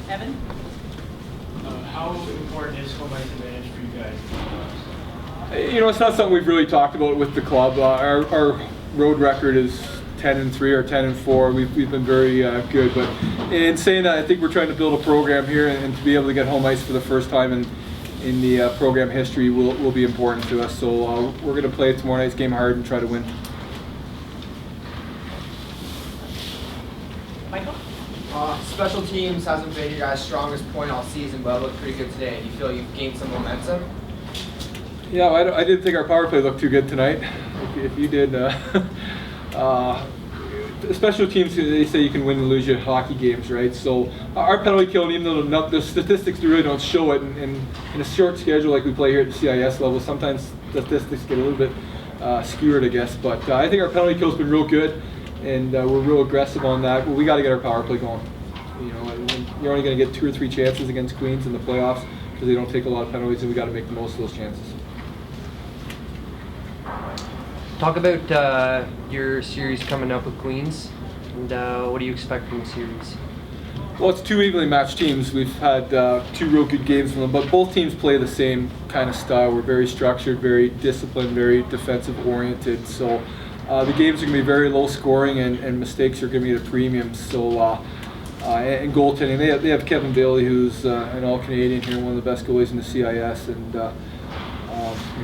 Evan? How important is home ice advantage for you guys? It's not something we've really talked about with the club. Our road record is 10-3 or 10-4. We've been very good. But in saying that, I think we're trying to build a program here, and to be able to get home ice for the first time in the program history will be important to us. So we're going to play tomorrow night's game hard and try to win. Michael? Special teams hasn't been your guys' strongest point all season, but it looked pretty good today. Do you feel you've gained some momentum? Yeah, I didn't think our power play looked too good tonight. If you did, special teams, they say you can win and lose your hockey games, right? So our penalty kill, even though the statistics really don't show it, in a short schedule like we play here at the CIS level, sometimes statistics get a little bit skewed, I guess. But I think our penalty kill's been real good, and we're real aggressive on that. But we got to get our power play going. You're only going to get 2 or 3 chances against Queens in the playoffs because they don't take a lot of penalties, and we got to make the most of those chances. Talk about your series coming up with Queens, and what do you expect from the series? Well, it's 2 evenly matched teams. We've had 2 real good games from them, but both teams play the same kind of style. We're very structured, very disciplined, very defensive oriented. So the games are going to be very low scoring, and mistakes are going to be at a premium. So and goaltending, they have Kevin Bailey, who's an All-Canadian here, one of the best goalies in the CIS, and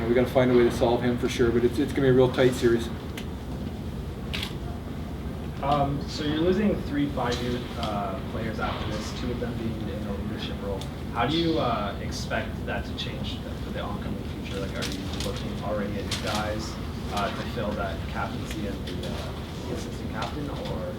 we got to find a way to solve him for sure. But it's going to be a real tight series. So you're losing 3 5-year players after this, 2 of them being in a leadership role. How do you expect that to change for the oncoming future? Like, are you looking already at new guys to fill that captaincy and the assistant captain, or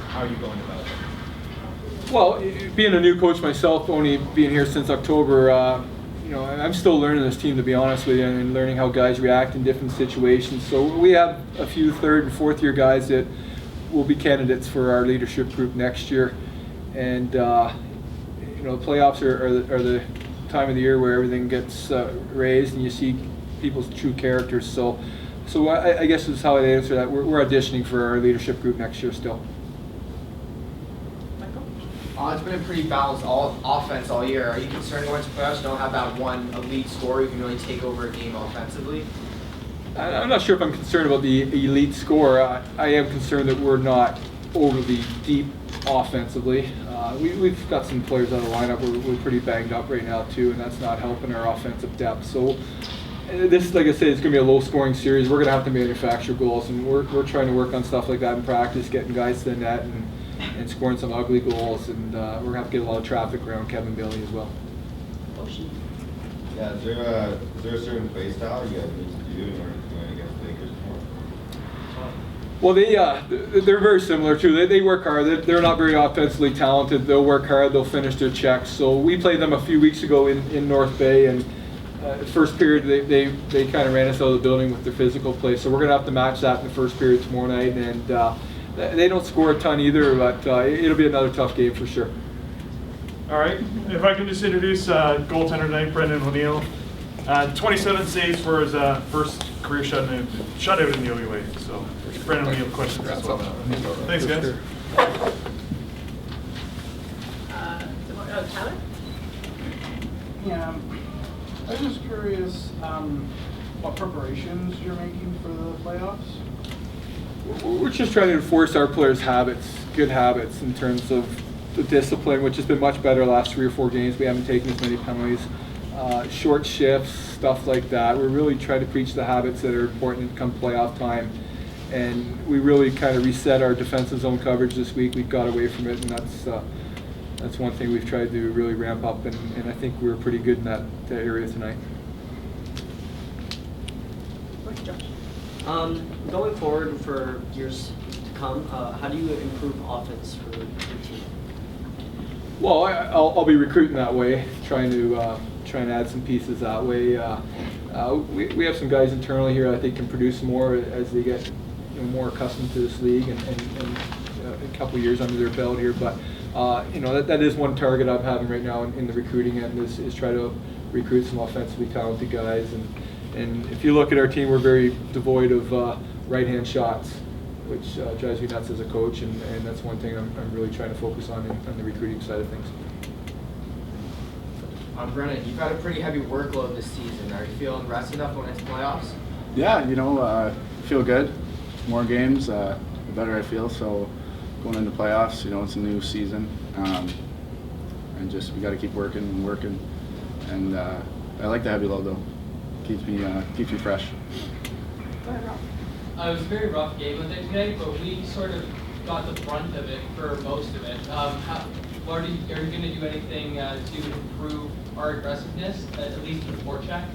how are you going about it? Well, being a new coach myself, only being here since October, I'm still learning this team, to be honest with you, and learning how guys react in different situations. So we have a few 3rd and 4th year guys that will be candidates for our leadership group next year. And playoffs are the time of the year where everything gets raised and you see people's true characters. So I guess this is how I'd answer that. We're auditioning for our leadership group next year still. It's been a pretty balanced offense all year. Are you concerned going to playoffs you don't have that one elite scorer who can really take over a game offensively? I'm not sure if I'm concerned about the elite scorer. I am concerned that we're not overly deep offensively. We've got some players out of the lineup. We're pretty banged up right now too, and that's not helping our offensive depth. So this, like I said, it's going to be a low-scoring series. We're going to have to manufacture goals, and we're trying to work on stuff like that in practice, getting guys to the net and scoring some ugly goals, and we're going to have to get a lot of traffic around Kevin Bailey as well. Yeah, is there a certain play style you guys need to do in order to win against the Lakers tomorrow? Well, they're very similar too. They work hard. They're not very offensively talented. They'll work hard. They'll finish their checks. So we played them a few weeks ago in North Bay, and first period they kind of ran us out of the building with their physical play. So we're going to have to match that in the first period tomorrow night, and they don't score a ton either, but it'll be another tough game for sure. All right, if I can just introduce goaltender tonight, Brendan O'Neill. 27 saves for his first career shutout in the OUA. So, Brendan O'Neill, questions as well. Thanks, guys. Tyler? Yeah, I was just curious what preparations you're making for the playoffs. We're just trying to enforce our players' habits, good habits, in terms of the discipline, which has been much better the last 3 or 4 games. We haven't taken as many penalties, short shifts, stuff like that. We're really trying to preach the habits that are important come playoff time. And we really kind of reset our defensive zone coverage this week. We got away from it, and that's one thing we've tried to really ramp up, and I think we were pretty good in that area tonight. Going forward for years to come, how do you improve offense for your team? Well, I'll be recruiting that way, trying to add some pieces that way. We have some guys internally here I think can produce more as they get more accustomed to this league and a couple of years under their belt here. But that is one target I'm having right now in the recruiting end is try to recruit some offensively talented guys. And if you look at our team, we're very devoid of right-hand shots. which drives me nuts as a coach, and that's one thing I'm really trying to focus on the recruiting side of things. Brennan, you've had a pretty heavy workload this season. Are you feeling rested enough going into playoffs? Yeah, feel good. More games, the better I feel. So going into playoffs, it's a new season, and just we got to keep working and working. And I like the heavy load though. Keeps me fresh. Go ahead, Rob. It was a very rough game with it today, but we sort of got the brunt of it for most of it. Are you going to do anything to improve our aggressiveness, at least with forecheck?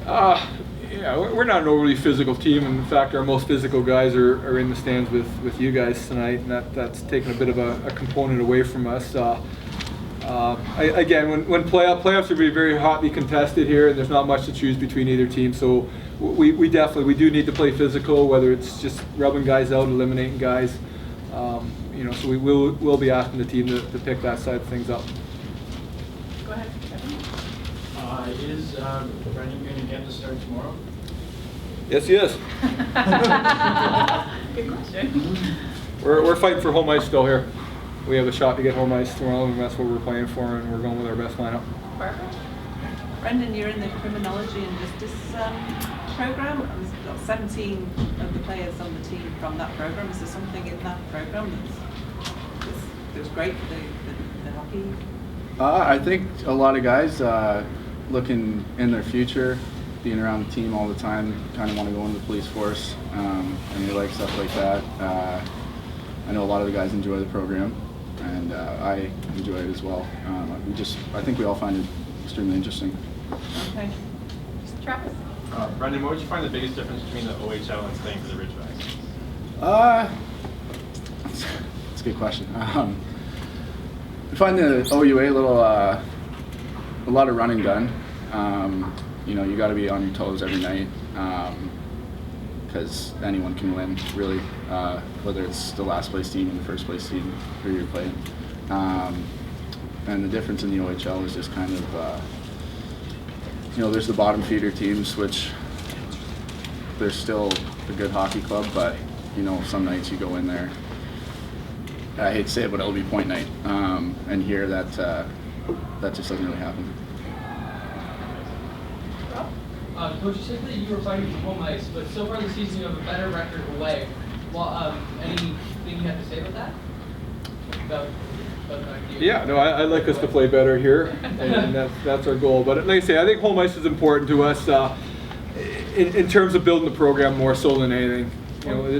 Yeah, we're not an overly physical team. In fact, our most physical guys are in the stands with you guys tonight, and that's taken a bit of a component away from us. Again, when playoffs are very hotly contested here, and there's not much to choose between either team, so we definitely do need to play physical, whether it's just rubbing guys out, eliminating guys. So we'll be asking the team to pick that side of things up. Go ahead, Kevin. Is Brendan going to get the start tomorrow? Yes, he is. Good question. We're fighting for home ice still here. We have a shot to get home ice tomorrow, and that's what we're playing for, and we're going with our best lineup. Barbara? Brendan, you're in the criminology and justice program. There's got 17 of the players on the team from that program. Is there something in that program that's great for the hockey? I think a lot of guys looking in their future, being around the team all the time, kind of want to go into the police force, and they like stuff like that. I know a lot of the guys enjoy the program, and I enjoy it as well. I think we all find it extremely interesting. Okay. Travis? Brendan, what would you find the biggest difference between the OHL and staying for the Ridgebacks? That's a good question. I find the OUA a lot of running gun. You got to be on your toes every night, because anyone can win, really, whether it's the last place team or the first place team who you're playing. And the difference in the OHL is just kind of, there's the bottom feeder teams, which they're still a good hockey club, but some nights you go in there, I hate to say it, but it'll be point night. And here that just doesn't really happen. Coach, you said that you were fighting for home ice, but so far this season you have a better record away. Well, anything you have to say about that? Yeah, no, I'd like us to play better here, and that's our goal. But like I say, I think home ice is important to us in terms of building the program more so than anything.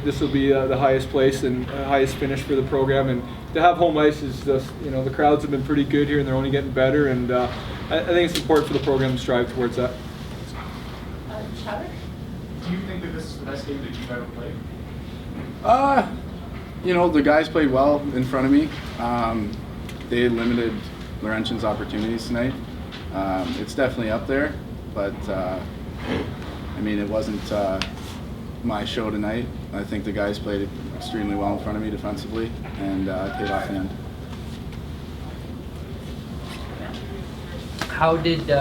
This will be the highest place and highest finish for the program, and to have home ice is just, the crowds have been pretty good here, and they're only getting better, and I think it's important for the program to strive towards that. Tyler? Do you think that this is the best game that you've ever played? The guys played well in front of me. They limited Laurentian's opportunities tonight. It's definitely up there, but it wasn't my show tonight. I think the guys played extremely well in front of me defensively, and paid off in the end. How did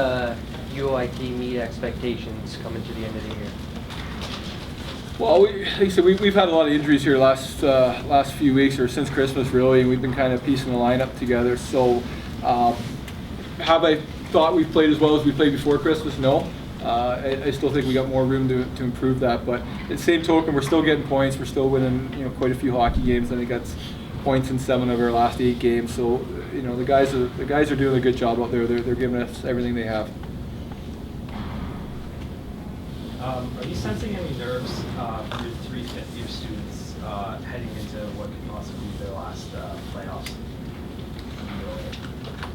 UOIT meet expectations coming to the end of the year? Well, like I said, we've had a lot of injuries here last few weeks, or since Christmas really, and we've been kind of piecing the lineup together. So, have I thought we've played as well as we played before Christmas? No. I still think we got more room to improve that. But at the same token, we're still getting points. We're still winning, quite a few hockey games. I think that's points in 7 of our last 8 games. So, the guys are doing a good job out there. They're giving us everything they have. Are you sensing any nerves from your 3 fifth-year students heading into what could possibly be their last playoffs?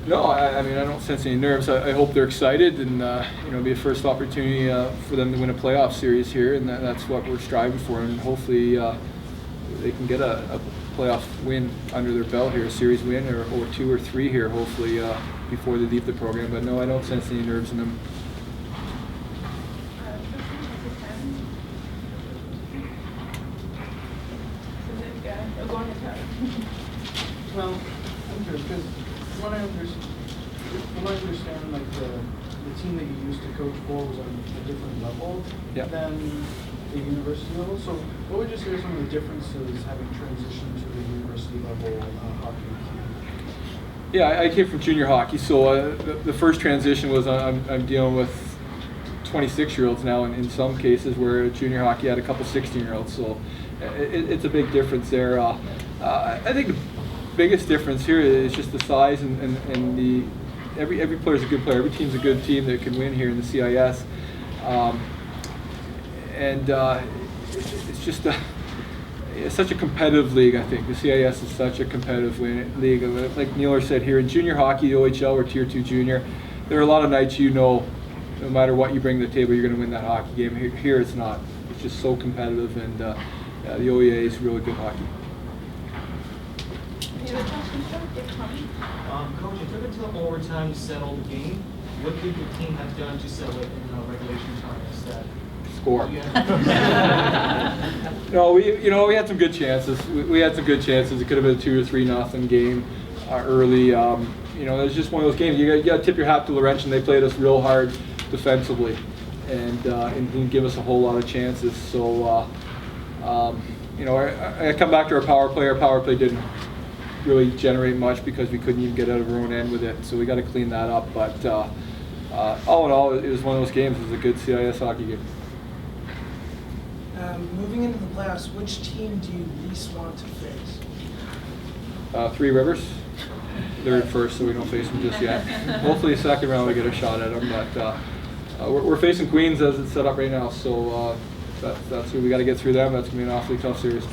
No, I don't sense any nerves. I hope they're excited, and it'll be a first opportunity for them to win a playoff series here, and that's what we're striving for. And hopefully they can get a playoff win under their belt here, a series win, or 2 or 3 here, hopefully before they leave the program. But no, I don't sense any nerves in them. Well, because when I understand, like the team that you used to coach for was on a different level Yeah. than the university level. So what would you say are some of the differences having transitioned to the university level hockey? Yeah, I came from junior hockey, so the first transition was I'm dealing with 26-year-olds now in some cases, where junior hockey had a couple 16-year-olds, so it's a big difference there. I think the biggest difference here is just the size and the every player is a good player. Every team's a good team that can win here in the CIS, it's just it's such a competitive league. I think the CIS is such a competitive league. Like Neeler said, here in junior hockey, the OHL or Tier 2 junior, there are a lot of nights no matter what you bring to the table, you're going to win that hockey game. Here it's not. It's just so competitive, and the OEA is really good hockey. Any other questions? Coach, it took until overtime to settle the game. What did the team have done to settle it in regulation time instead? Score. No, we had some good chances. We had some good chances. It could have been a 2 or 3-0 game early. It was just one of those games. You got to tip your hat to Laurentian. They played us real hard defensively, and didn't give us a whole lot of chances. So, I come back to our power play. Our power play didn't really generate much because we couldn't even get out of our own end with it. So we got to clean that up. But all in all, it was one of those games. It was a good CIS hockey game. Moving into the playoffs, which team do you least want to face? Three Rivers. They're at first, so we don't face them just yet. Hopefully, the second round we get a shot at them. But we're facing Queens as it's set up right now, so that's who we got to get through them. That's gonna be an awfully tough series.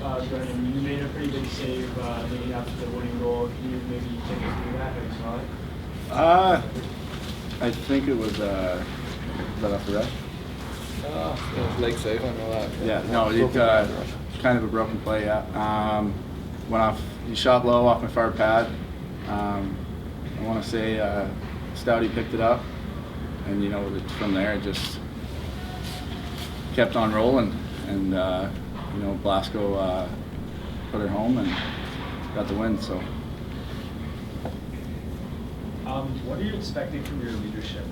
Brendan, you made a pretty big save leading up to the winning goal. Can you maybe take us through that? How you saw it? I think it was right off the rush. It was leg save. I know that. Yeah, no, it kind of a broken play. Yeah, went off. He shot low off my far pad. I want to say Stouty picked it up, and from there it just kept on rolling, and Blasco put her home and got the win. So. What are you expecting from your leadership,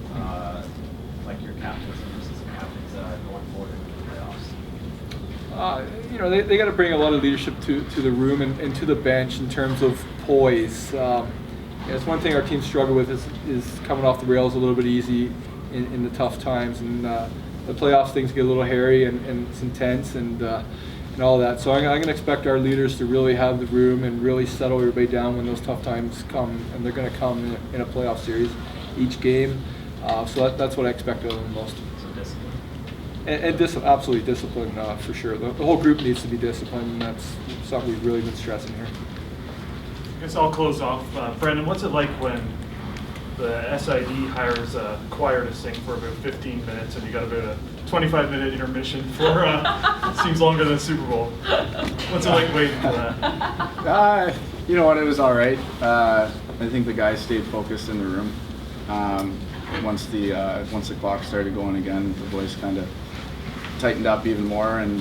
like your captains and assistant captains, going forward in the playoffs? They got to bring a lot of leadership to the room and to the bench in terms of poise. It's one thing our team struggle with is coming off the rails a little bit easy in the tough times, and the playoffs things get a little hairy and it's intense and all that. So I'm going to expect our leaders to really have the room and really settle everybody down when those tough times come, and they're going to come in a playoff series each game. So that's what I expect of them most. So discipline. And absolutely discipline for sure. The whole group needs to be disciplined, and that's something we've really been stressing here. I guess I'll close off. Brendan, what's it like when the SID hires a choir to sing for about 15 minutes and you got about a 25-minute intermission for seems longer than Super Bowl? What's it like waiting for that? You know what, it was all right. I think the guys stayed focused in the room. Once the clock started going again, the boys kind of tightened up even more, and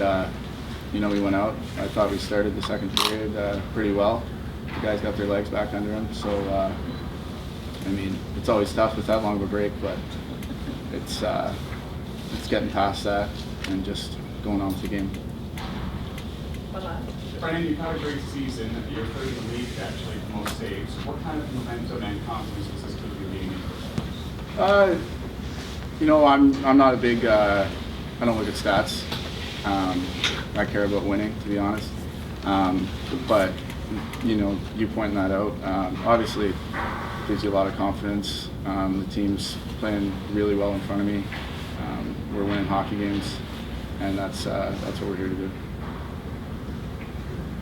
we went out. I thought we started the second period pretty well. The guys got their legs back under them, so it's always tough with that long of a break, but it's getting past that and just going on with the game. Brendan, you've had a great season. You're third in the league, actually, for most saves. What kind of momentum and confidence is this going to be gaining? I'm not a big. I don't look at stats. I care about winning, to be honest. But you pointing that out, obviously gives you a lot of confidence. The team's playing really well in front of me. We're winning hockey games, and that's what we're here to do.